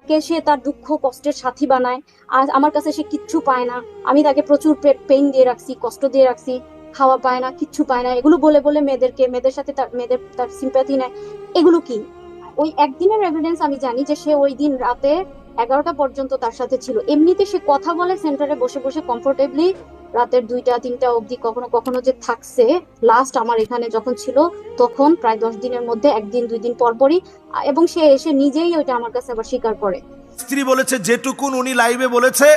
কে সে তার দুঃখ কষ্টের সাথী বানায়। আর আমার কাছে সে কিচ্ছু পায় না, আমি তাকে প্রচুর পেইন দিয়ে রাখছি, কষ্ট দিয়ে রাখছি, খাওয়া পায় না, কিচ্ছু পায় না, এগুলো বলে বলে মেয়েদের সাথে মেয়েদের তার সিম্প্যাথি নেয়। এগুলো কি? ওই একদিনের এভিডেন্স আমি জানি যে সে ওই দিন রাতে 11টা পর্যন্ত তার সাথে ছিল। এমনিতে সে কথা বলে সেন্টারে বসে বসে কমফোর্টেবলি, রাতের 2টা 3টা অবধি কখনো কখনো যে থাকছে। লাস্ট আমার এখানে যখন ছিল তখন প্রায় 10 দিনের মধ্যে একদিন 2 দিন পর পরই, এবং সে এসে নিজেই ওইটা আমার কাছে আবার স্বীকার করে। স্ত্রী বলেছে যেটুকুন উনি লাইভে বলেছে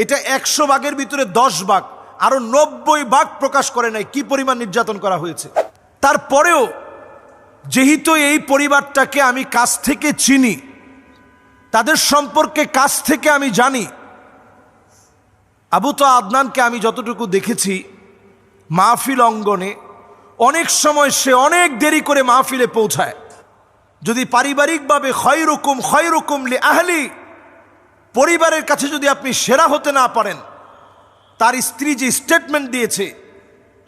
এটা 100 ভাগের ভিতরে 10 ভাগ, আরো 90 ভাগ প্রকাশ করে নাই কি পরিমাণ নির্যাতন করা হয়েছে। তারপরেও যেহেতু এই পরিবারটাকে আমি কাছ থেকে চিনি, তাদের সম্পর্কে কাছ থেকে আমি জানি, আবু তাহা আদনানকে আমি যতটুকু দেখেছি মাহফিল অঙ্গনে অনেক সময় সে অনেক দেরি করে মাহফিলে পৌঁছায়। যদি পারিবারিকভাবে খয়রুকুম লি আহলি, পরিবারের কাছে যদি আপনি সেরা হতে না পারেন, তার স্ত্রী যে স্টেটমেন্ট দিয়েছে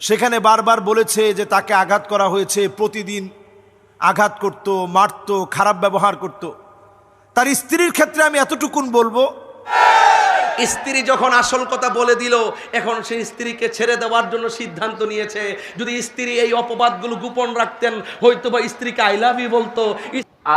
সেখানে বারবার বলেছে যে তাকে আঘাত করা হয়েছে, প্রতিদিন আঘাত করত, মারত, খারাপ ব্যবহার করত। তার স্ত্রীর ক্ষেত্রে আমি এতটুকুন বলবো, স্ত্রী যখন আসল কথা বলে দিল, এখন সেই স্ত্রীকে ছেড়ে দেওয়ার জন্য সিদ্ধান্ত নিয়েছে। যদি স্ত্রী এই অপবাদগুলো গোপন রাখতেন, হয়তো বা স্ত্রীকে আই লাভ ইউ বলতো।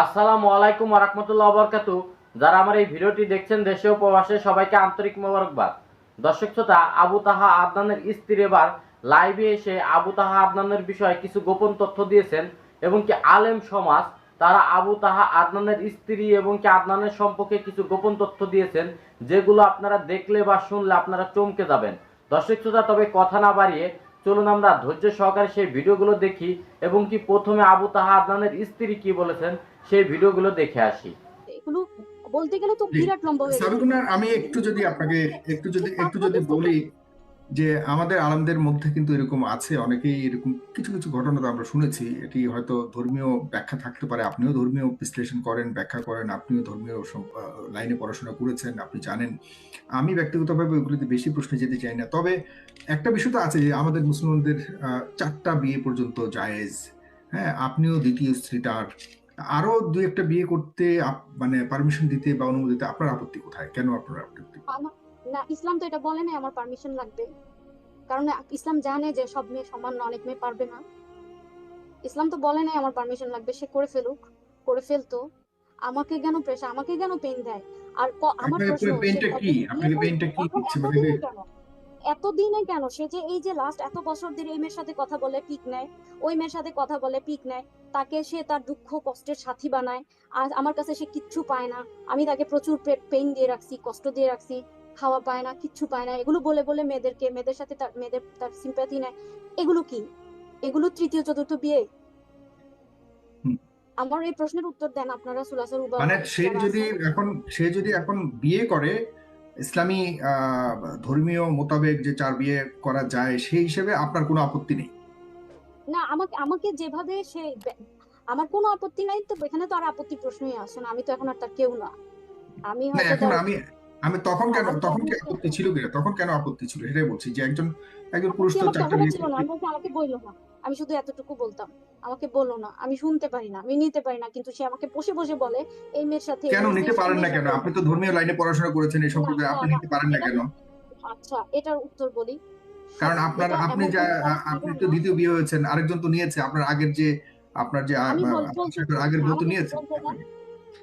আসসালামু আলাইকুম ওয়া রাহমাতুল্লাহি ওয়া বারাকাতুহু। যারা আমার এই ভিডিওটি দেখছেন দেশে ও প্রবাসে, সবাইকে আন্তরিক মোবারকবাদ। দর্শক শ্রোতা, আবু তাহা আদনানের স্ত্রী এবার লাইভে এসে আবু তাহা আদনানের বিষয়ে কিছু গোপন তথ্য দিয়েছেন, এবং কি আলেম সমাজ তারা আবু তাহা আদনানের স্ত্রী এবং কি আদনানের সম্পর্কে কিছু গোপন তথ্য দিয়েছেন, যেগুলো আপনারা দেখলে বা শুনলে আপনারা চমকে যাবেন। দর্শক শ্রোতা, তবে কথা না বাড়িয়ে চলুন আমরা ধৈর্য সহকারে সেই ভিডিওগুলো দেখি, এবং কি প্রথমে আবু তাহা আদনানের স্ত্রী কি বলেছেন সেই ভিডিওগুলো দেখে আসি। এগুলো বলতে গেলে তো বিরাট লম্বা হয়ে যাবে। আমি একটু যদি আপনাকে একটু যদি বলি যে আমাদের আলেমদের মধ্যে কিন্তু এরকম আছে, অনেকেই এরকম কিছু কিছু ঘটনা তো আমরা শুনেছি। এটি হয়তো ধর্মীয় ব্যাখ্যা থাকতে পারে, আপনিও ধর্মীয় বিশ্লেষণ করেন, ব্যাখ্যা করেন, আপনিও ধর্মীয় লাইনে পড়াশোনা করেছেন, আপনি জানেন। আমি ব্যক্তিগতভাবে ওগুলিতে বেশি প্রশ্নে যেতে চাই না। তবে একটা বিষয় তো আছে যে আমাদের মুসলমানদের 4টা বিয়ে পর্যন্ত জায়েজ। হ্যাঁ, আপনিও দ্বিতীয় স্ত্রীটার আরো 2-1টা বিয়ে করতে মানে পারমিশন দিতে বা অনুমতি দিতে আপনার আপত্তি কোথায়? কেন আপনার আপত্তি? না, ইসলাম তো এটা বলে না আমার পারমিশন লাগবে। কারণ ইসলাম জানে যে সব মেয়ে সমান না, অনেক মেয়ে পারবে না। ইসলাম তো বলে নাই আমার পারমিশন লাগবে, সে করে ফেলুক, করে ফেলতো। আমাকে কেন প্রেশার, আমাকে কেন পেন দেয়? আর আমার প্রশ্ন, সে আপনাকে পেইনটা কি এখন দিচ্ছে মানে? এতদিনে কেন, এতদিনে কেন সে যে এই যে লাস্ট এত বছর ধরে এই মেয়ের সাথে কথা বলে পিক নেয়, ওই মেয়ের সাথে কথা বলে পিক নেয়, তাকে সে তার দুঃখ কষ্টের সাথী বানায়। আর আমার কাছে সে কিচ্ছু পায় না, আমি তাকে প্রচুর পেইন দিয়ে রাখছি, কষ্ট দিয়ে রাখছি, খাওয়া পায় না, কিচ্ছু পায় না, এগুলো বলে বলে মেয়েদের সাথে মেয়েদের তার সিম্প্যাথি নেয়। এগুলো কি? এগুলো তৃতীয় চতুর্থ বিয়ে? হুম। আমার এই প্রশ্নের উত্তর দেন আপনারা, সুলাসর উবা মানে যারা আছে। সে যদি এখন বিয়ে করে ইসলামী ধর্মীয় মোতাবেক যে 4 বিয়ে করা যায়, সেই হিসেবে আপনার কোনো আপত্তি নেই? না, আমাকে আমাকে যেভাবে সে আমার কোনো আপত্তি নাই তো, এখানে তো আর আপত্তি প্রশ্নই আসে না, আমি তো এখন আর তার কেউ না। আমি না, হয়তো এখন তার, আমি আমি তখন আমি কি আপত্তি ছিল কিনা? তখন কেন আপত্তি ছিল সেটাই বলছি, যে একজন পুরুষ আপত্তি তো আমার 4টা তখনও বিয়ে ছিল না, করতে। আমাকে বইলো না। আমি শুধু এতটুকু বলতাম, আমাকে বলো না, আমি শুনতে পারি না, আমি নিতে পারি না, কিন্তু সে আমাকে বসে বসে বলে এই মেয়ের সাথে কেন নিতে পারেন না কেন? আপনি তো ধর্মীয় লাইনে পড়াশোনা করেছেন, এই না সম্প্রদায়, না আপনি না, নিতে পারেন না এটা, কেন? আচ্ছা এটার উত্তর বলি। কারণ আপনার এটা আপনি এমন যা কোনো আপনি বিধান তো না। দ্বিতীয় বিয়ে হয়েছেন, আরেকজন তো নিয়েছে আপনার আগের যে আপনার যে আমি আপনার বলতেছি, আগের বউ তো আমাকে নিয়েছে বলতে দেন, আপনাকে।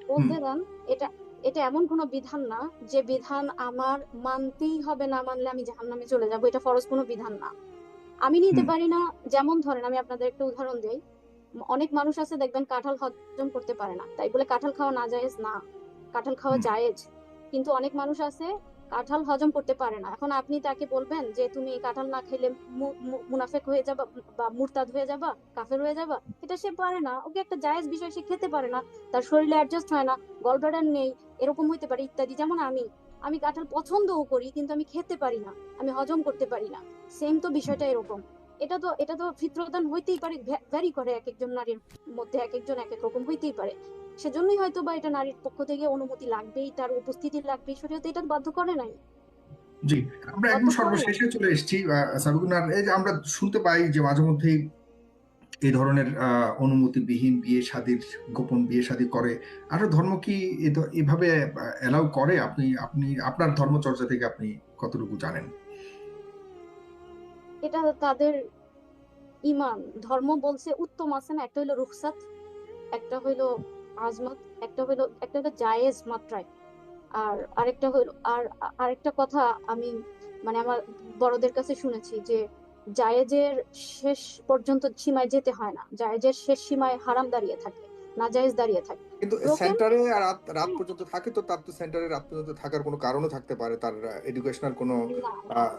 হুম। বলতে দেন। এটা এটা এমন কোনো বিধান না যে বিধান আমার মানতেই হবে, না মানলে আমি জাহান্নামে চলে যাব, এটা ফরজ কোনো বিধান না। আমি নিতে হুম। পারি না। যেমন ধরেন, আমি আপনাদের একটা উদাহরণ দেই। অনেক মানুষ আছে দেখবেন কাঁঠাল হজম করতে পারে না, তাই বলে কাঁঠাল খাওয়া না জায়েজ না, কাঁঠাল খাওয়া হুম। জায়েজ। কিন্তু অনেক মানুষ আছে কাঁঠাল হজম করতে পারে না, এখন আপনি তাকে বলবেন যে তুমি কাঁঠাল না খেলে মুনাফেক হয়ে যাবা, বা মুরতাদ হয়ে যাবা, কাফের হয়ে যাবা, এটা সে পারে না, ওকে একটা জায়েজ বিষয় সে খেতে পারে না, তার শরীরে অ্যাডজাস্ট হয় না, গলব্লাডার নেই, এরকম হইতে পারে ইত্যাদি। যেমন আমি আমি কাঁঠাল পছন্দও করি কিন্তু আমি খেতে পারি না, আমি হজম করতে পারি না। সেম তো বিষয়টা এরকম। এটা তো ফিতরতান হইতেই পারে, ভ্যারি করে এক একজন নারীর মধ্যে, এক একজন এক এক রকম হইতেই পারে। সেজন্যই হয়তো বা এটা নারীর পক্ষ থেকে অনুমতি লাগবেই, তার উপস্থিতি লাগবেই, শরীয়তে এটা বাধ্য করে নাই, জি, আমরা বাধ্য একদম করে নাই। সর্বশেষে চলে এসেছি। সাবিকুনার, এই যে আমরা শুনতে পাই যে মাঝে মধ্যেই এই ধরনের অনুমতিবিহীন বিয়ে শাদীর, গোপন বিয়ে শাদী করে? আর ধর্ম কি এভাবে এলাও করে? আপনি আপনি আপনার ধর্মচর্চা থেকে আপনি কতটুকু জানেন? এটা তাদের ইমান, ধর্ম বলছে উত্তম আছে না, একটা হইলো রুখসাত, একটা হইলো আজমত, একটা হইলো জায়েজ মাত্রায়। আর আরেকটা হইলো আরেকটা কথা আমি মানে আমার বড়দের কাছে শুনেছি যে জায়েজের শেষ পর্যন্ত সীমায় যেতে হয় না, জায়েজের শেষ সীমায় হারাম দাঁড়িয়ে থাকে, নাজায়েজ দাঁড়িয়ে থাকে। কিন্তু ব্রোকেন। সেন্টারে রাত রাত পর্যন্ত থাকে, তো তার তো সেন্টারে রাত পর্যন্ত থাকার কোনো কারণও থাকতে পারে, তার এডুকেশনাল কোনো না আহ,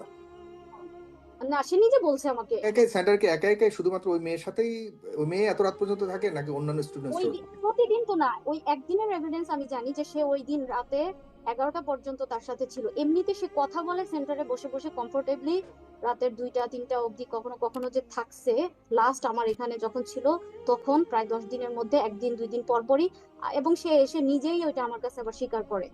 না, সে নিজে বলছে আমাকে। একাই সেন্টারকে একা একাই শুধুমাত্র ওই মেয়ের সাথেই, ওই মেয়ে এত রাত পর্যন্ত থাকে নাকি অন্যান্য ওই স্টুডেন্টসও? দিন প্রতিদিন তো না, ওই একদিনের এভিডেন্স আমি জানি যে সে ওই দিন রাতে 11টা পর্যন্ত তার সাথে ছিল। এমনিতে সে কথা বলে সেন্টারে বসে বসে কমফোর্টেবলি, রাতের 2টা 3টা অবধি কখনো কখনো যে থাকছে। লাস্ট আমার এখানে যখন ছিল তখন প্রায় 10 দিনের মধ্যে একদিন 2 দিন পর পরই এবং সে এসে নিজেই ওইটা আমার কাছে আবার স্বীকার করে।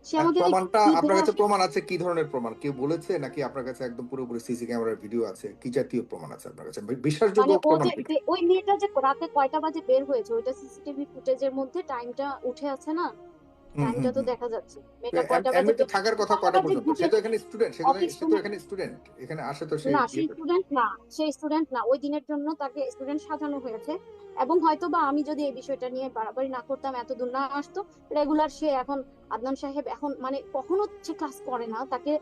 সে আমাকে প্রমাণটা কি আপনার বলে কাছে আসলে প্রমাণ আছে? কি ধরনের প্রমাণ? কেউ বলেছে নাকি আপনার কাছে একদম পুরোপুরি সিসি ক্যামেরার ভিডিও আছে? কি জাতীয় প্রমাণ আছে আপনার কাছে? বিশ্বাসযোগ্য মানে ও প্রমাণ যে কি? ওই মেয়েটা যে রাতে কয়টা বাজে বের হয়েছে ওইটা সিসিটিভি ফুটেজের মধ্যে টাইমটা উঠে আছে না, হুম হুম টাইমটা তো হুম। দেখা যাচ্ছে তো মেয়েটা কয়টা বাজে এমনিতে থাকার কথা কয়টা কয়টা বাজে পর্যন্ত? সে তো ঢুকেছে এখানে স্টুডেন্ট, অফিস সে তো এখানে স্টুডেন্ট, এখানে আসে তো সে না, সে বিয়ে করে। স্টুডেন্ট না, সে স্টুডেন্ট না, ওই দিনের জন্য তাকে স্টুডেন্ট সাজানো হয়েছে। এবং হয়তো বা আমি যদি এই বিষয়টা নিয়ে বাড়াবাড়ি না করতাম, এত দূর না আসতো, রেগুলার সে এখন আদনান সাহেব এখন মানে কখনো সে ক্লাস করে না, তাকে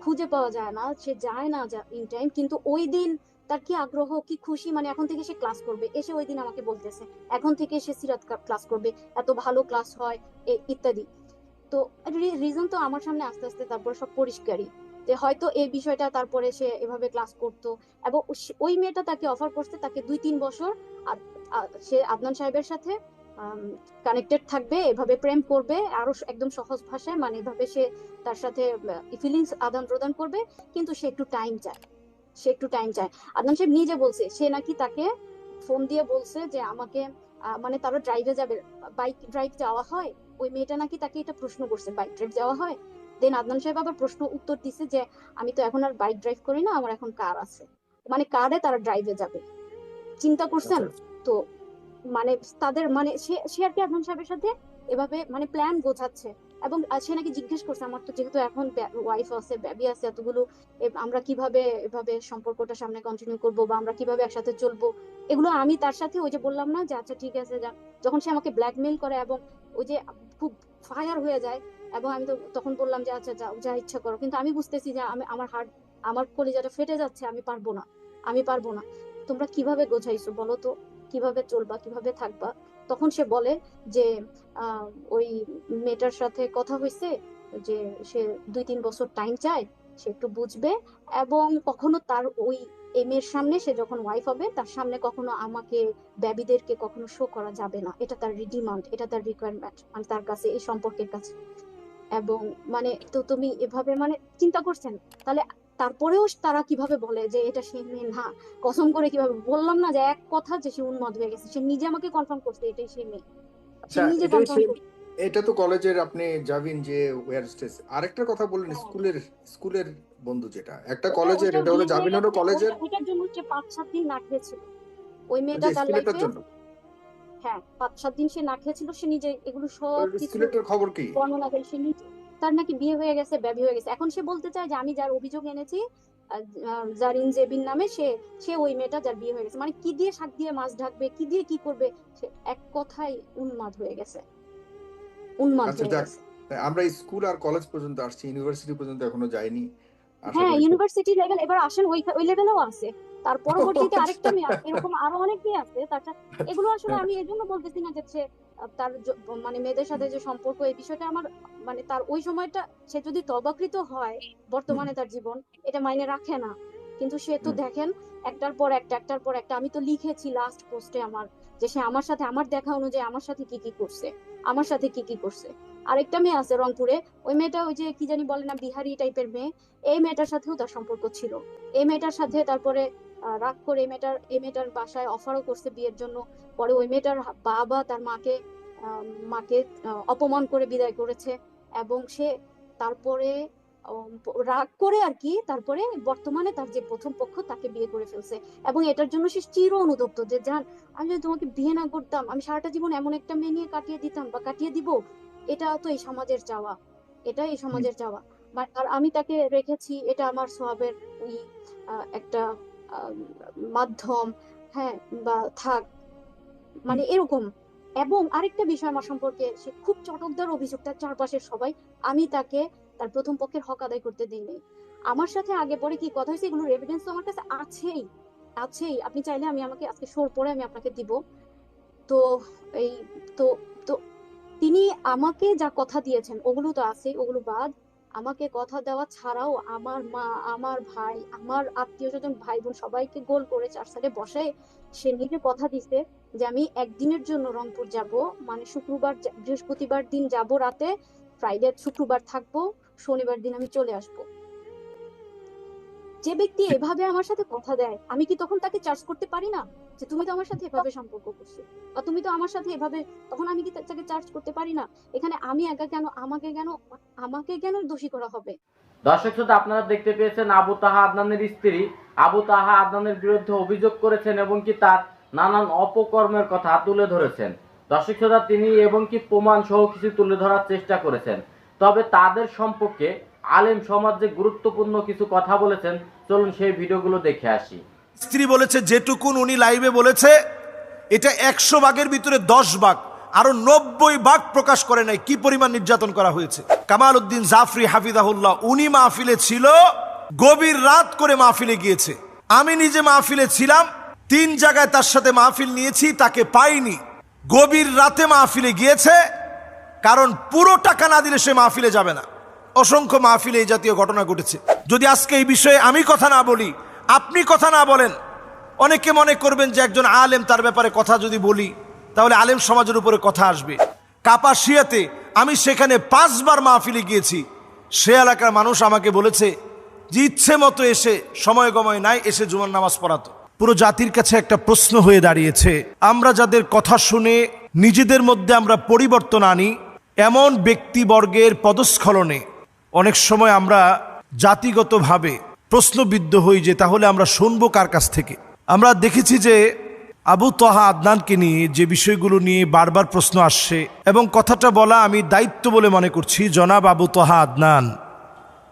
খুঁজে পাওয়া যায় না, সে যায় না ইন টাইম, কিন্তু ওই দিন তার কি আগ্রহ, কি খুশি, মানে এখন থেকে সে ক্লাস করবে। এসে ওই দিন আমাকে বলতেছে এখন থেকে সে সিরাত ক্লাস করবে, এত ভালো ক্লাস হয় ইত্যাদি। তো রিজন তো আমার সামনে আস্তে আস্তে তারপর সব পরিষ্কারই, যে হয়তো এই বিষয়টা তারপরে সে এভাবে ক্লাস করতো। এবং ওই মেয়েটা তাকে অফার করছে তাকে 2-3 বছর সে আদনান সাহেবের সাথে কানেক্টেড থাকবে, এভাবে প্রেম করবে আরো একদম সহজ ভাষায়, মানে এভাবে সে তার সাথে ফিলিংস আদান প্রদান করবে, কিন্তু সে একটু টাইম চায়, সে একটু টাইম চায়। আদনান সাহেব নিজে বলছে সে নাকি তাকে ফোন দিয়ে বলছে যে আমাকে মানে তারা ড্রাইভে যাবে, বাইক ড্রাইভ যাওয়া হয়, ওই মেয়েটা নাকি তাকে এটা প্রশ্ন করছে বাইক ড্রাইভ যাওয়া হয়। দেন আদনান সাহেব আবার প্রশ্ন উত্তর দিছে যে আমি তো এখন আর বাইক ড্রাইভ করি না, আমার এখন কার আছে, মানে কারে তারা ড্রাইভে যাবে, চিন্তা করছেন? আচ্ছা। তো মানে তাদের মানে সে আর কি আদনান সাহেবের সাথে এভাবে মানে প্ল্যান গোছাচ্ছে। এবং সে নাকি জিজ্ঞেস করছে আমার তো যেহেতু এখন ওয়াইফ আছে, বেবি আছে এতগুলো, আমরা কিভাবে এভাবে সম্পর্কটা সামনে কন্টিনিউ করব, বা আমরা কিভাবে একসাথে চলবো, এগুলো আমি তার সাথে ওই যে বললাম না যে আচ্ছা ঠিক আছে যা। যখন সে আমাকে ব্ল্যাকমেইল করে এবং ওই যে খুব ফায়ার হয়ে যায়, এবং আমি তো তখন বললাম যে আচ্ছা যাও, যা ইচ্ছা করো, কিন্তু আমি বুঝতেছি যে আমি আমার হার্ট, আমার কলিজাটা ফেটে যাচ্ছে, আমি পারবো না, আমি পারবো না। তোমরা কিভাবে গোছাইছো বলো তো, কিভাবে চলবা, কিভাবে থাকবা? তখন সে বলে যে আহ ওই মেয়েটার সাথে কথা হয়েছে যে সে 2-3 বছর টাইম চায়, সে একটু বুঝবে, এবং কখনো তার ওই এই মেয়ের সামনে, সে যখন ওয়াইফ হবে তার সামনে কখনো আমাকে বেবিদেরকে কখনো শো করা যাবে না, এটা তার ডিমান্ড, এটা তার রিকোয়ারমেন্ট, মানে তার কাছে এই সম্পর্কের কাছে। এবং মানে তো তুমি এভাবে মানে চিন্তা করছেন তাহলে, তারপরেও তারা কিভাবে বলে যে এটা সে মেয়ে না? কসম করে কিভাবে বললাম না যে এক কথা যে সে উন্মাদ হয়ে গেছে, সে নিজে আমাকে কনফার্ম করছে এটাই সে মেয়ে, সে আচ্ছা, নিজে এটাই কনফার্ম সে। করছে। এটা তো কলেজের, আপনি যাবেন যে ওয়্যার স্টেজ। আরেকটা কথা বললেন স্কুলের, স্কুলের বন্ধু, যেটা একটা কলেজের, ওইটা এটা হলো বিয়ে হয়ে জামিন হলো গেছে, কলেজের। ওইটার জন্য সে 5-7 দিন না খেয়েছিল, ওই ওই মেয়েটা যে তার স্কুলেরটার লাইফে। জন্য, হ্যাঁ, 5-7 দিন সে না খেয়েছিল, সে নিজে এগুলো সব কিছু স্কুলেরটার খবর কি? বর্ণনা করে সে নিজে। তার নাকি বিয়ে হয়ে গেছে, বেবি হয়ে গেছে, এখন সে বলতে চায় যে আমি যার অভিযোগ এনেছি জারিন জেবিন নামে, সে সে ওই মেয়েটা যার বিয়ে হয়ে গেছে, মানে কি দিয়ে শাক দিয়ে মাছ ঢাকবে, কি দিয়ে কি করবে, সে এক কথায় উন্মাদ হয়ে গেছে, উন্মাদ আচ্ছা হয়ে যাক, গেছে। আমরা স্কুল আর কলেজ পর্যন্ত আসছি, ইউনিভার্সিটি পর্যন্ত এখনো যাইনি। আশা হ্যাঁ, করি ইউনিভার্সিটি লেভেল এবার আসেন, ওই ওই লেভেলেও আছে। তার পরবর্তীতে আরেকটা আচ্ছা। মেয়ে আছে, এরকম আরো অনেক মেয়ে আছে তাছাড়া। এগুলো আসলে আমি এই জন্য বলতেছি না যে সে তার মানে মেয়েদের সাথে যে সম্পর্ক, এই বিষয়টা আমার মানে তার ওই সময়টা সে যদি তবাকৃত হয়, হুম বর্তমানে তার জীবন এটা মাইনে রাখে না। কিন্তু সে তো হুম। দেখেন একটার পর একটা, একটার পর একটা, আমি তো লিখেছি লাস্ট পোস্টে আমার যে সে আমার সাথে, আমার দেখা অনুযায়ী আমার সাথে কি কি করছে, আমার সাথে কি কি করছে। আরেকটা মেয়ে আছে রংপুরে, ওই মেয়েটা ওই যে কি জানি বলে না, বিহারি টাইপের মেয়ে, এই মেয়েটার সাথেও তার সম্পর্ক ছিল। এই মেয়েটার সাথে তারপরে রাগ করে এই মেয়েটার বাসায় অফারও করছে বিয়ের জন্য। পরে ওই মেয়েটার বাবা তার মাকে আহ, মাকে অপমান করে বিদায় করেছে। এবং সে তারপরে রাগ করে আর কি, তারপরে বর্তমানে তার যে প্রথম পক্ষ তাকে বিয়ে করে ফেলছে। এবং এটার জন্য সে চির অনুতপ্ত যে জান, আমি যদি তোমাকে বিয়ে না করতাম, আমি সারাটা জীবন এমন একটা মেয়ে নিয়ে কাটিয়ে দিতাম বা কাটিয়ে দিব। এটা তো এই সমাজের চাওয়া, এটা এই সমাজের চাওয়া। আর আমি তাকে রেখেছি, এটা আমার স্বভাবের ওই একটা আহ, মাধ্যম, হ্যাঁ, বা থাক, মানে এরকম। এবং আরেকটা বিষয় আমার সম্পর্কে, সে খুব চটকদার অভিযোগ তার চারপাশের সবাই, আমি তাকে তার প্রথম পক্ষের হক আদায় করতে দিইনি। আমার সাথে আগে পরে কি কথা হয়েছে এগুলোর এভিডেন্স তো আমার কাছে আছেই, আছেই। আপনি চাইলে আমি আমাকে আজকে শোর পরে আমি আপনাকে দিব। তো এই তো তো তিনি আমাকে যা কথা দিয়েছেন ওগুলো তো আছে, ওগুলো বাদ। আমাকে কথা দেওয়া ছাড়াও আমার মা, আমার ভাই, আমার আত্মীয় স্বজন, ভাই বোন সবাইকে গোল করে চার সাইডে বসে সে নিজে কথা দিছে যে আমি একদিনের জন্য রংপুর যাব, মানে শুক্রবার বৃহস্পতিবার দিন যাব রাতে, ফ্রাইডে শুক্রবার থাকবো, শনিবার দিন আমি চলে আসব। যে ব্যক্তি এভাবে আমার সাথে কথা দেয়, আমি কি তখন তাকে চার্জ করতে পারি না যে তুমি তো আমার সাথে এভাবে সম্পর্ক করছো, বা তুমি তো আমার সাথে এভাবে, তখন আমি কি তাকে চার্জ করতে পারি না? এখানে আমি একা কেন, আমাকে কেন দোষী করা হবে? দর্শক শ্রোতা, আপনারা দেখতে পেয়েছেন আবু তাহা আদনানের স্ত্রী আবু তাহা আদনানের বিরুদ্ধে অভিযোগ করেছেন এবং কি তার নানান অপকর্মের কথা তুলে ধরেছেন। দর্শক শ্রোতা, তিনি এবং কি প্রমাণ সহ কিছু তুলে ধরার চেষ্টা করেছেন। তবে তাদের সম্পর্কে আলেম সমাজ যে গুরুত্বপূর্ণ কিছু কথা বলেছেন, চলুন সেই ভিডিওগুলো দেখে আসি। স্ত্রী বলেছে যেটুকুন উনি লাইভে বলেছে এটা 100 ভাগের ভিতরে 10 ভাগ, আরো 90 ভাগ প্রকাশ করে নাই কি পরিমাণ নির্যাতন করা হয়েছে। কামাল উদ্দিন জাফরি হাফিজাহুল্লাহ উনি মাহফিলে ছিল, গভীর রাত করে মাহফিলে গিয়েছে। আমি নিজে মাহফিলে ছিলাম, 3 জায়গায় তার সাথে মাহফিল নিয়েছি, তাকে পাইনি। গভীর রাতে মাহফিলে গিয়েছে, কারণ পুরো টাকা না দিলে সে মাহফিলে যাবে না। অসংখ্য মাহফিলে এই জাতীয় ঘটনা ঘটেছে। যদি আজকে এই বিষয়ে আমি কথা না বলি, আপনি কথা না বলেন, অনেকে মনে করবেন যে একজন আলেম, তার ব্যাপারে কথা যদি বলি তাহলে আলেম সমাজের উপরে কথা আসবে। কাপাসিয়াতে আমি সেখানে 5 বার মাহফিলে গিয়েছি। সে এলাকার মানুষ আমাকে বলেছে যে ইচ্ছে মতো এসে, সময় গময় নাই, এসে জুমার নামাজ পড়াতো। পুরো জাতির কাছে একটা প্রশ্ন হয়ে দাঁড়িয়েছে, আমরা যাদের কথা শুনে নিজেদের মধ্যে আমরা পরিবর্তন আনি, এমন ব্যক্তিবর্গের পদস্খলনে অনেক সময় আমরা জাতিগতভাবে প্রশ্নবিদ্ধ হই যে তাহলে আমরা শুনবো কার কাছ থেকে। আমরা দেখেছি যে আবু তাহা আদনানকে নিয়ে যে বিষয়গুলো নিয়ে বারবার প্রশ্ন আসছে, এবং কথাটা বলা আমি দায়িত্ব বলে মনে করছি। জনাব আবু তাহা আদনান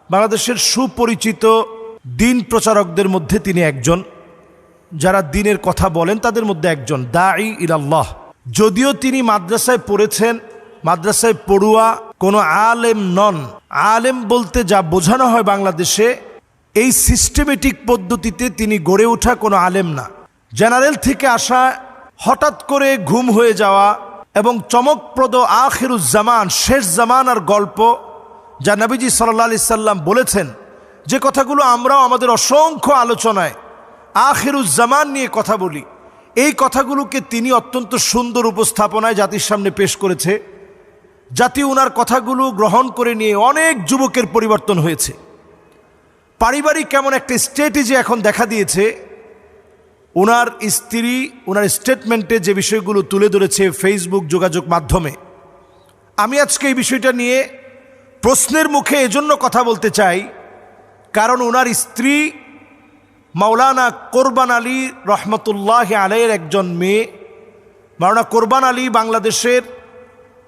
বাংলাদেশের সুপরিচিত দিন প্রচারকদের মধ্যে তিনি একজন, যারা দিনের কথা বলেন তাদের মধ্যে একজন, দাঈ ইলাল্লাহ। যদিও তিনি মাদ্রাসায় পড়েছেন, মাদ্রাসায় পড়ুয়া, কোনো আলেম নন। আলেম বলতে যা বোঝানো হয় বাংলাদেশে, এই সিস্টেমেটিক পদ্ধতিতে তিনি গড়ে ওঠা কোনো আলেম না। জেনারেল থেকে আসা, হঠাৎ করে ঘুম হয়ে যাওয়া এবং চমকপ্রদ আখিরুজ্জামান, শেষ জামানার গল্প, যা নবীজি সাল্লাল্লাহু আলাইহি সাল্লাম বলেছেন, যে কথাগুলো আমরাও আমাদের অসংখ্য আলোচনায় আখিরুজ্জামান নিয়ে কথা বলি, এই কথাগুলোকে তিনি অত্যন্ত সুন্দর উপস্থাপনায় জাতির সামনে পেশ করেছে। জাতি ওনার কথাগুলো গ্রহণ করে নিয়ে অনেক যুবকের পরিবর্তন হয়েছে। পারিবারিক কেমন একটা স্ট্র্যাটেজি এখন দেখা দিয়েছে। ওনার স্ত্রী ওনার স্টেটমেন্টে যে বিষয়গুলো তুলে ধরেছে ফেসবুক যোগাযোগ মাধ্যমে, আমি আজকে এই বিষয়টা নিয়ে প্রশ্নের মুখে এজন্য কথা বলতে চাই, কারণ ওনার স্ত্রী মাওলানা কোরবান আলী রহমতুল্লাহ আলাইয়ের একজন মেয়ে। মাওলানা কোরবান আলী বাংলাদেশের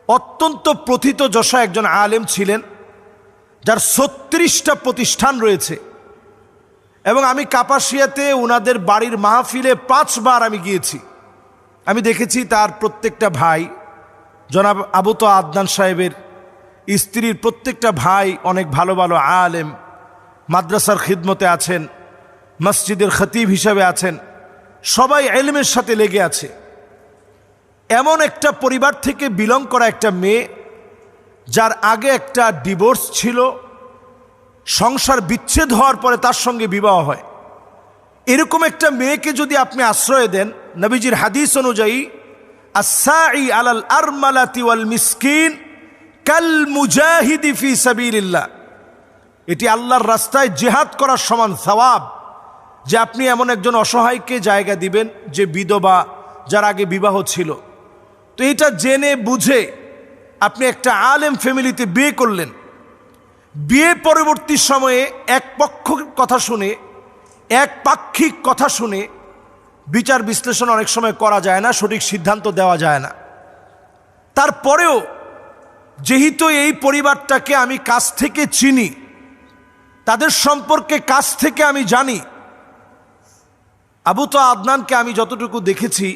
অত্যন্ত প্রথিতযশা একজন আলেম ছিলেন, যার 36টা প্রতিষ্ঠান রয়েছে। এবং আমি কাপাসিয়াতে ওনাদের বাড়ির মাহফিলে 5 বার আমি গিয়েছি। আমি দেখেছি তার প্রত্যেকটা ভাই, জনাব আবু তাহা আদনান সাহেবের স্ত্রীর প্রত্যেকটা ভাই অনেক ভালো ভালো আলেম, মাদ্রাসার খিদমতে আছেন, মসজিদের খতিব হিসাবে আছেন, সবাই ইলমের সাথে লেগে আছে। এমন একটা পরিবার থেকে বিলং করা একটা মেয়ে, যার আগে একটা ডিভোর্স ছিল, সংসার বিচ্ছেদ হওয়ার পরে তার সঙ্গে বিবাহ হয়। এরকম একটা মেয়েকে যদি আপনি আশ্রয় দেন, নবীজির হাদিস অনুযায়ী আস-সাঈ আলাল আরমালাতি ওয়াল মিসকিন কাল মুজাহিদি ফি সাবিলিল্লাহ, এটি আল্লাহর রাস্তায় জিহাদ করার সমান সওয়াব, যে আপনি এমন একজন অসহায়কে জায়গা দিবেন যে বিধবা, যার আগে বিবাহ ছিল। তো এটা জেনে বুঝে আপনি একটা আলেম ফ্যামিলিতে বিয়ে করলেন, বিয়ে পরবর্তী সময়ে এক পক্ষের কথা শুনে, এক পাক্ষিক কথা শুনে বিচার বিশ্লেষণ অনেক সময় করা যায় না, সঠিক সিদ্ধান্ত দেওয়া যায় না। তারপরেও যেহেতু এই পরিবারটাকে আমি কাছ থেকে চিনি, তাদের সম্পর্কে কাছ থেকে আমি জানি, আবু তাহা আদনানকে আমি যতটুকু দেখেছি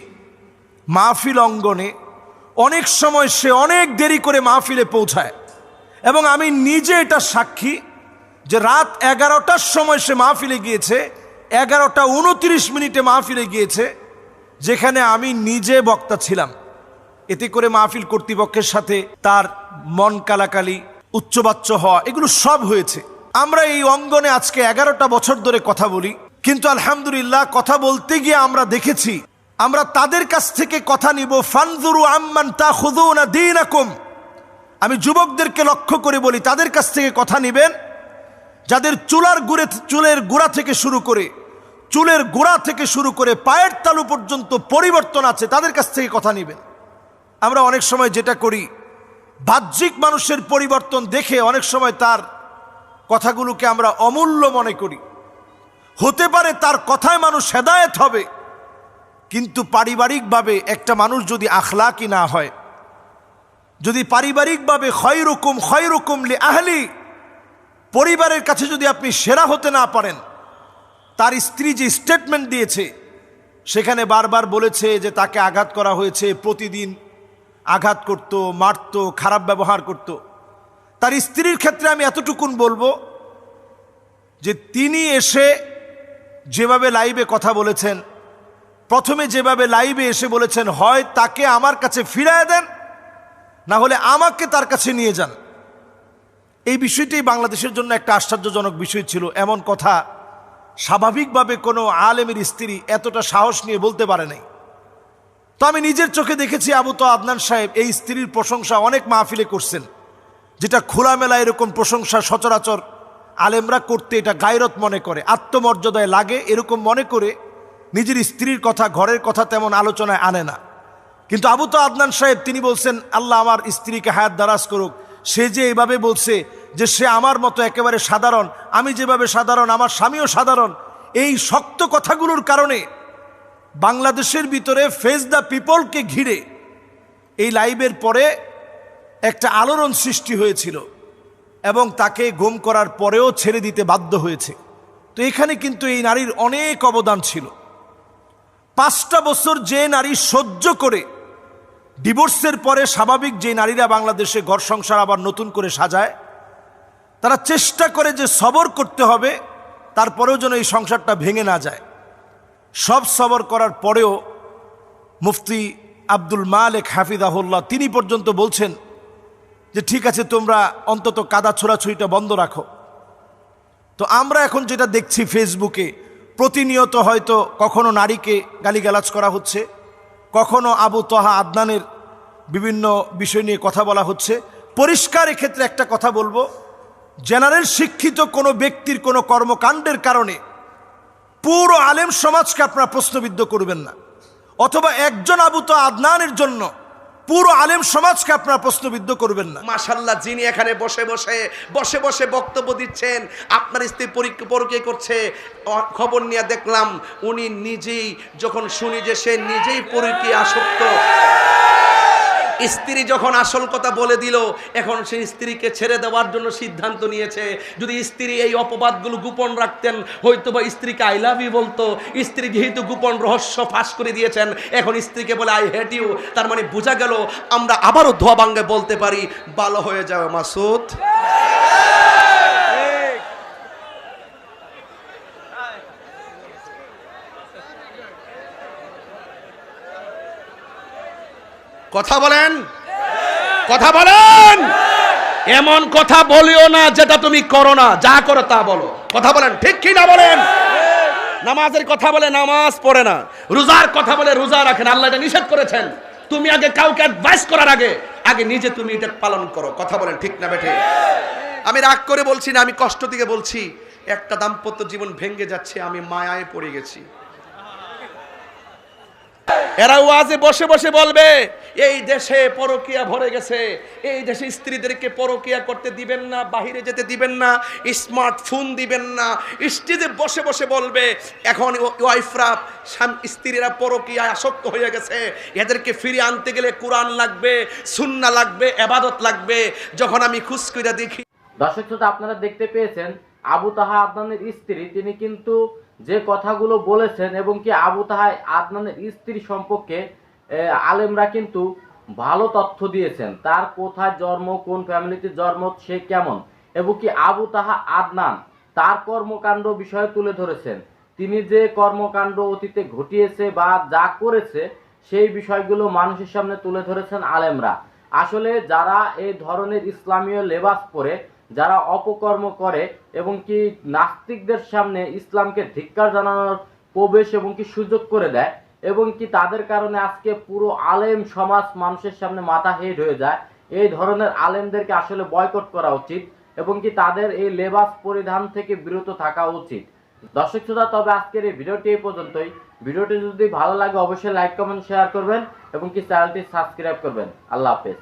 মাহফিল অঙ্গনে অনেক সময় সে অনেক দেরি করে মাহফিলে পৌঁছায়, এবং আমি নিজে এটা সাক্ষী যে রাত 11টার সময় সে মাহফিলে গিয়েছে, 11টা 29 মাহফিলে গিয়েছে, যেখানে আমি নিজে বক্তা ছিলাম। এতে করে মাহফিল কর্তৃপক্ষের সাথে তার মন কালাকালি, উচ্চবাচ্য হওয়া, এগুলো সব হয়েছে। আমরা এই অঙ্গনে আজকে 11টা বছর ধরে কথা বলি, কিন্তু আলহামদুলিল্লাহ কথা বলতে গিয়ে আমরা দেখেছি আমরা তাদের কাছ থেকে কথা নিব। ফানজুরু আম্মান তাখুযুনা দীনাকুম, আমি যুবকদেরকে লক্ষ্য করে বলি তাদের কাছ থেকে কথা নেবেন যাদের চুলের গোড়া থেকে শুরু করে পায়ের তালু পর্যন্ত পরিবর্তন আছে, তাদের কাছ থেকে কথা নেবেন। আমরা অনেক সময় যেটা করি, বাহ্যিক মানুষের পরিবর্তন দেখে অনেক সময় তার কথাগুলোকে আমরা অমূল্য মনে করি। হতে পারে তার কথায় মানুষ হেদায়েত হবে, কিন্তু পারিবারিকভাবে একটা মানুষ যদি আখলাকি না হয়, যদি পারিবারিকভাবে খয়রুকুম লি আহলি, পরিবারের কাছে যদি আপনি সেরা হতে না পারেন, তার স্ত্রী যে স্টেটমেন্ট দিয়েছে সেখানে বারবার বলেছে যে তাকে আঘাত করা হয়েছে, প্রতিদিন আঘাত করত, মারত, খারাপ ব্যবহার করত। তার স্ত্রীর ক্ষেত্রে আমি এতটুকুন বলবো যে তিনি এসে যেভাবে লাইভে কথা বলেছেন, প্রথমে যেভাবে লাইভে এসে বলেছেন, হয় তাকে আমার কাছে ফিরিয়ে দেন, না হলে আমাকে তার কাছে নিয়ে যান। এই বিষয়টি বাংলাদেশের জন্য একটা আশ্চর্যজনক বিষয় ছিল। এমন কথা স্বাভাবিকভাবে কোনো আলেমের স্ত্রী এতটা সাহস নিয়ে বলতে পারে নাই। তো আমি নিজের চোখে দেখেছি আবু তাহা আদনান সাহেব এই স্ত্রীর প্রশংসা অনেক মাহফিলে করছেন, যেটা খোলামেলা এরকম প্রশংসা সচরাচর আলেমরা করতে এটা গায়রত মনে করে, আত্মমর্যাদায় লাগে, এরকম মনে করে নিজের স্ত্রীর কথা, ঘরের কথা তেমন আলোচনায় আনে না। কিন্তু আবু তাহা আদনান সাহেব তিনি বলছেন, আল্লাহ আমার স্ত্রীকে হায়াত দারাজ করুক, সে যে এইভাবে বলছে যে সে আমার মতো একেবারে সাধারণ, আমি যেভাবে সাধারণ আমার স্বামীও সাধারণ, এই শক্ত কথাগুলোর কারণে বাংলাদেশের ভিতরে ফেস দ্য পিপলকে ঘিরে এই লাইভের পরে একটা আলোড়ন সৃষ্টি হয়েছিল, এবং তাকে গুম করার পরেও ছেড়ে দিতে বাধ্য হয়েছে। তো এখানে কিন্তু এই নারীর অনেক অবদান ছিল। 5টা বছর যে নারী সহ্য করে ডিভোর্সের পরে স্বাভাবিক যে নারীরা বাংলাদেশে ঘর সংসার আবার নতুন করে সাজায়, তারা চেষ্টা করে যে সবর করতে হবে, তারপরেও যেন এই সংসারটা ভেঙে না যায়। সব সবর করার পরেও মুফতি আব্দুল মালেক হাফিজাহুল্লাহ তিনি পর্যন্ত বলছেন যে ঠিক আছে, তোমরা অন্তত কাদা ছোড়াছুড়িটা বন্ধ রাখো। তো আমরা এখন যেটা দেখছি ফেসবুকে প্রতিনিয়ত, হয়তো কখনো নারীকে গালিগালাজ করা হচ্ছে, কখনো আবু তাহা আদনানের বিভিন্ন বিষয় নিয়ে কথা বলা হচ্ছে। পরিষ্কার এক্ষেত্রে একটা কথা বলবো, জেনারেল শিক্ষিত কোনো ব্যক্তির কোনো কর্মকাণ্ডের কারণে পুরো আলেম সমাজকে আপনারা প্রশ্নবিদ্ধ করবেন না, অথবা একজন আবু তাহা আদনানের জন্য পুরো আলেম সমাজকে আপনারা প্রশ্নবিদ্ধ করবেন না। মাশাআল্লাহ, যিনি এখানে বসে বসে বক্তব্য দিচ্ছেন, আপনার স্ত্রী পরকীয়া করছে, খবর নিয়ে দেখলাম উনি নিজেই, যখন শুনি যে সে নিজেই পরকীয়া আসক্ত, স্ত্রী যখন আসল কথা বলে দিল, এখন সেই স্ত্রীকে ছেড়ে দেওয়ার জন্য সিদ্ধান্ত নিয়েছে। যদি স্ত্রী এই অপবাদগুলো গোপন রাখতেন, হয়তো বা স্ত্রীকে আই লাভ ইউ বলতো। স্ত্রী যেহেতু গোপন রহস্য ফাঁস করে দিয়েছেন, এখন স্ত্রীকে বলে আই হেট ইউ। তার মানে বোঝা গেল আমরা আবারও ধোয়া ভাঙ্গে বলতে পারি, ভালো হয়ে যাবে মাসুদ। কথা বলেন, কথা বলেন। এমন কথা বলিও না যেটা তুমি করো না, যা করো তা বলো। কথা বলেন, ঠিক কি না বলেন? নামাজের কথা বলে নামাজ পড়ে না, রোজার কথা বলে রোজা রাখেন, আল্লাহ এটা নিষেধ করেছেন। তুমি আগে কাউকে অ্যাডভাইস করার আগে নিজে তুমি এটা পালন করো। কথা বলেন, ঠিক না বেঠে? আমি রাগ করে বলছি না, আমি কষ্ট থেকে বলছি। একটা দাম্পত্য জীবন ভেঙে যাচ্ছে, আমি মায়ায় পড়ে গেছি। এরা ওয়াজে বসে বসে বলবে এই দেশে পরকিয়া ভরে গেছে, এই দেশে স্ত্রীদেরকে পরকিয়া করতে দিবেন না, বাহিরে যেতে দিবেন না, স্মার্টফোন দিবেন না। স্টেজে বসে বসে বলবে এখন ওয়াইফরা স্ত্রীরা পরকিয়ায় আসক্ত হয়ে গেছে, এদেরকে ফিরিয়ে আনতে গেলে কোরআন লাগবে, সুন্নাহ লাগবে, ইবাদত লাগবে। যখন আমি খুশ কইরা দেখি। দর্শক শ্রোতা, আপনারা দেখতে পেয়েছেন আবু তাহা আদনানের স্ত্রী, তিনি কিন্তু যে কথাগুলো বলেছেন এবং কি আবু তাহা আদনানের স্ত্রী সম্পর্কে আলেমরা কিন্তু ভালো তথ্য দিয়েছেন। তার কোথায় জন্ম, কোন ফ্যামিলিতে জন্ম, সে কেমন, এবং কি আবু তাহা আদনান তার কর্মকাণ্ড বিষয়ে তুলে ধরেছেন। তিনি যে কর্মকাণ্ড অতীতে ঘটিয়েছে বা যা করেছে সেই বিষয়গুলো মানুষের সামনে তুলে ধরেছেন আলেমরা। আসলে যারা এই ধরনের ইসলামীয় লেবাস পরে যারা অপকর্ম করে এবং কি নাস্তিকদের সামনে ইসলামকে ধিক্কার জানানোর প্রবেশ এবং কি সুযোগ করে দেয়, এবং কি তাদের কারণে আজকে পুরো আলেম সমাজ মানুষের সামনে মাথা হেট হয়ে যায়, এই ধরনের আলেমদেরকে আসলে বয়কট করা উচিত এবং কি তাদের এই লেবাস পরিধান থেকে বিরত থাকা উচিত। দর্শক শ্রোতা, তবে আজকের এই ভিডিওটি এই পর্যন্তই। ভিডিওটি যদি ভালো লাগে অবশ্যই লাইক, কমেন্ট, শেয়ার করবেন এবং কি চ্যানেলটি সাবস্ক্রাইব করবেন। আল্লাহ হাফেজ।